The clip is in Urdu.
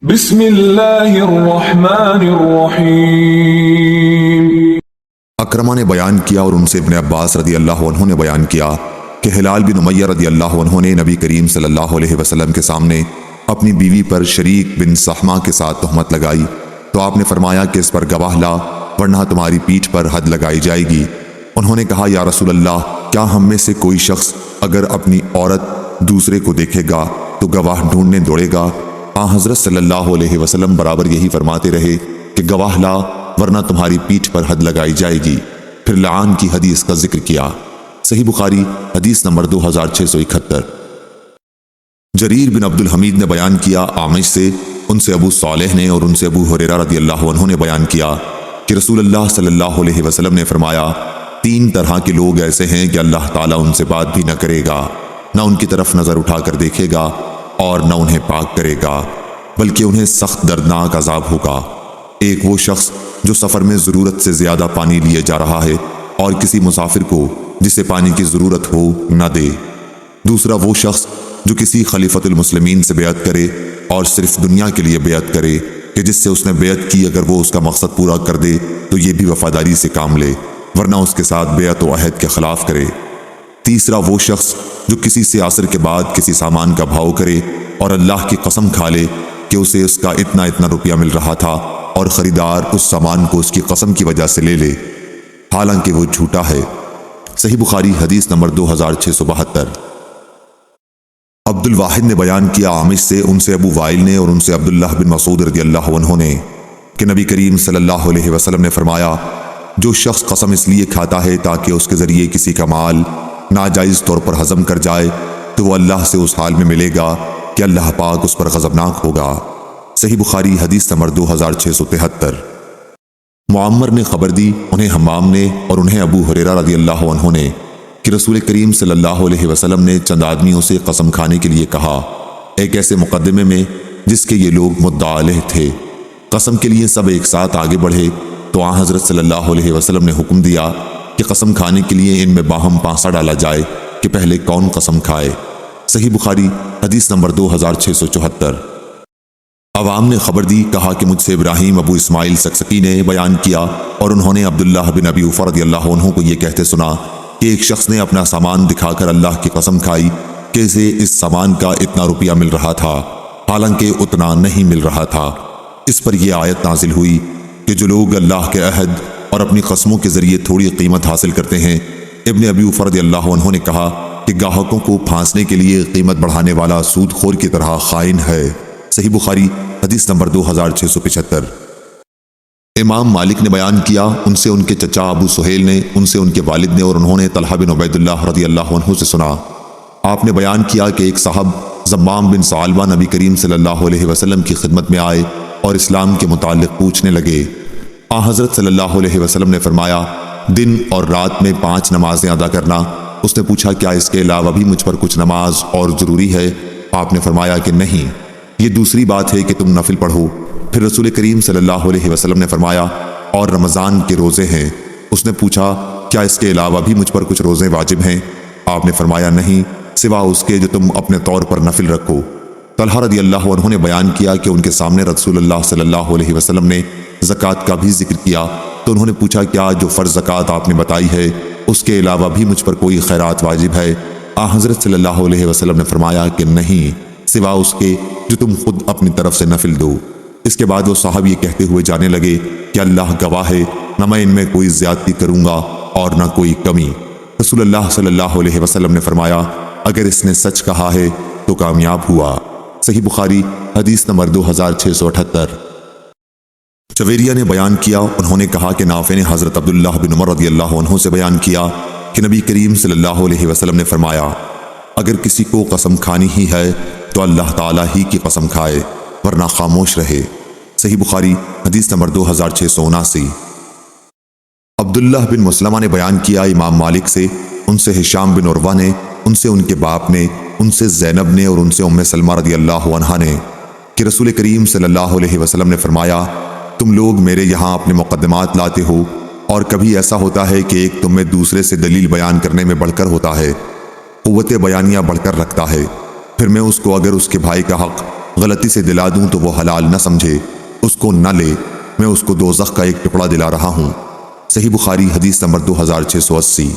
بسم اللہ الرحمن الرحیم۔ اکرمہ نے بیان کیا اور ان سے ابن عباس رضی اللہ عنہ نے بیان کیا کہ ہلال بن امیہ رضی اللہ عنہ نے نبی کریم صلی اللہ علیہ وسلم کے سامنے اپنی بیوی پر شریک بن صحمہ کے ساتھ تہمت لگائی تو آپ نے فرمایا کہ اس پر گواہ لا ورنہ تمہاری پیٹھ پر حد لگائی جائے گی۔ انہوں نے کہا یا رسول اللہ، کیا ہم میں سے کوئی شخص اگر اپنی عورت دوسرے کو دیکھے گا تو گواہ ڈھونڈنے دوڑے گا؟ حضرت صلی اللہ علیہ وسلم برابر یہی فرماتے رہے کہ گواہ لا ورنہ تمہاری پیٹھ پر حد لگائی جائے گی۔ پھر لعان کی حدیث کا ذکر کیا۔ صحیح بخاری حدیث نمبر 2671۔ جریر بن عبد الحمید نے بیان کیا اعمش سے، ان سے ابو صالح نے اور ان سے ابو ہریرہ رضی اللہ عنہ نے بیان کیا کہ رسول اللہ صلی اللہ علیہ وسلم نے فرمایا، 3 طرح کے لوگ ایسے ہیں کہ اللہ تعالیٰ ان سے بات بھی نہ کرے گا، نہ ان کی طرف نظر اٹھا کر دیکھے گا اور نہ انہیں پاک کرے گا، بلکہ انہیں سخت دردناک عذاب ہوگا۔ ایک وہ شخص جو سفر میں ضرورت سے زیادہ پانی لیے جا رہا ہے اور کسی مسافر کو جسے پانی کی ضرورت ہو نہ دے۔ دوسرا وہ شخص جو کسی خلیفۃ المسلمین سے بیعت کرے اور صرف دنیا کے لیے بیعت کرے کہ جس سے اس نے بیعت کی اگر وہ اس کا مقصد پورا کر دے تو یہ بھی وفاداری سے کام لے ورنہ اس کے ساتھ بیعت و عہد کے خلاف کرے۔ تیسرا وہ شخص جو کسی سے عصر کے بعد کسی سامان کا بھاؤ کرے اور اللہ کی قسم کھا لے کہ اسے اس کا اتنا روپیہ مل رہا تھا اور خریدار اس سامان کو اس کی قسم کی وجہ سے لے لے حالانکہ وہ جھوٹا ہے۔ صحیح بخاری حدیث نمبر 2672۔ عبد الواحد نے بیان کیا اعمش سے، ان سے ابو وائل نے اور ان سے عبداللہ بن مسعود رضی اللہ عنہ نے کہ نبی کریم صلی اللہ علیہ وسلم نے فرمایا، جو شخص قسم اس لیے کھاتا ہے تاکہ اس کے ذریعے کسی کا مال ناجائز طور پر ہضم کر جائے تو وہ اللہ سے اس حال میں ملے گا کہ اللہ پاک اس پر غضبناک ہوگا۔ صحیح بخاری حدیث نمبر 2673۔ معمر نے خبر دی، انہیں حمام نے اور انہیں ابو ہریرہ رضی اللہ عنہ نے کہ رسول کریم صلی اللہ علیہ وسلم نے چند آدمیوں سے قسم کھانے کے لیے کہا، ایک ایسے مقدمے میں جس کے یہ لوگ مدعا علیہ تھے۔ قسم کے لیے سب ایک ساتھ آگے بڑھے تو آن حضرت صلی اللہ علیہ وسلم نے حکم دیا کہ قسم کھانے کے لیے ان میں باہم پانسا ڈالا جائے کہ پہلے کون قسم کھائے۔ صحیح بخاری حدیث نمبر 2674۔ عوام نے خبر دی، کہا کہ مجھ سے ابراہیم ابو اسماعیل سکسکی نے بیان کیا اور انہوں نے عبداللہ بن ابی اوفا رضی اللہ عنہ کو یہ کہتے سنا کہ ایک شخص نے اپنا سامان دکھا کر اللہ کی قسم کھائی کہ اسے اس سامان کا اتنا روپیہ مل رہا تھا حالانکہ اتنا نہیں مل رہا تھا۔ اس پر یہ آیت نازل ہوئی کہ جو لوگ اللہ کے عہد اور اپنی قسموں کے ذریعے تھوڑی قیمت حاصل کرتے ہیں۔ ابن ابی اوفا رضی اللہ عنہ نے کہا کہ گاہکوں کو پھانسنے کے لیے قیمت بڑھانے والا سود خور کی طرح خائن ہے۔ صحیح بخاری حدیث نمبر 2675۔ امام مالک نے بیان کیا، ان سے ان کے چچا ابو سہیل نے، ان سے ان کے والد نے اور انہوں نے طلحہ بن عبید اللہ رضی اللہ عنہ سے سنا، آپ نے بیان کیا کہ ایک صاحب زمام بن ثعلبہ نبی کریم صلی اللہ علیہ وسلم کی خدمت میں آئے اور اسلام کے متعلق پوچھنے لگے۔ حضرت صلی اللہ علیہ وسلم نے فرمایا، دن اور رات میں 5 نمازیں ادا کرنا۔ اس نے پوچھا کیا اس کے علاوہ بھی مجھ پر کچھ نماز اور ضروری ہے؟ آپ نے فرمایا کہ نہیں، یہ دوسری بات ہے کہ تم نفل پڑھو۔ پھر رسول کریم صلی اللہ علیہ وسلم نے فرمایا اور رمضان کے روزے ہیں۔ اس نے پوچھا کیا اس کے علاوہ بھی مجھ پر کچھ روزے واجب ہیں؟ آپ نے فرمایا نہیں، سوا اس کے جو تم اپنے طور پر نفل رکھو۔ طلحہ رضی اللہ عنہ نے بیان کیا کہ ان کے سامنے رسول اللہ صلی اللہ علیہ وسلم نے زکوٰۃ کا بھی ذکر کیا تو انہوں نے پوچھا کیا جو فرض زکوٰۃ آپ نے بتائی ہے اس کے علاوہ بھی مجھ پر کوئی خیرات واجب ہے؟ حضرت صلی اللہ علیہ وسلم نے فرمایا کہ نہیں، سوا اس کے جو تم خود اپنی طرف سے نفل دو۔ اس کے بعد وہ صاحب یہ کہتے ہوئے جانے لگے کہ اللہ گواہ ہے، نہ میں ان میں کوئی زیادتی کروں گا اور نہ کوئی کمی۔ رسول اللہ صلی اللہ علیہ وسلم نے فرمایا اگر اس نے سچ کہا ہے تو کامیاب ہوا۔ صحیح بخاری حدیث نمبر 2678۔ چویریہ نے بیان کیا، انہوں نے کہا کہ نافع نے حضرت عبداللہ بن عمر رضی اللہ عنہ سے بیان کیا کہ نبی کریم صلی اللہ علیہ وسلم نے فرمایا اگر کسی کو قسم کھانی ہی ہے تو اللہ تعالیٰ ہی کی قسم کھائے ورنہ خاموش رہے۔ صحیح بخاری حدیث نمبر 2679۔ عبداللہ بن مسلمہ نے بیان کیا امام مالک سے، ان سے ہشام بن عروہ نے، ان سے ان کے باپ نے، ان سے زینب نے اور ان سے ام سلمہ رضی اللہ عنہا نے کہ رسول کریم صلی اللہ علیہ وسلم نے فرمایا تم لوگ میرے یہاں اپنے مقدمات لاتے ہو اور کبھی ایسا ہوتا ہے کہ ایک تم میں دوسرے سے دلیل بیان کرنے میں بڑھ کر ہوتا ہے، قوت بیانیہ بڑھ کر رکھتا ہے، پھر میں اس کو اگر اس کے بھائی کا حق غلطی سے دلا دوں تو وہ حلال نہ سمجھے، اس کو نہ لے، میں اس کو دوزخ کا ایک ٹکڑا دلا رہا ہوں۔ صحیح بخاری حدیث نمبر 2680۔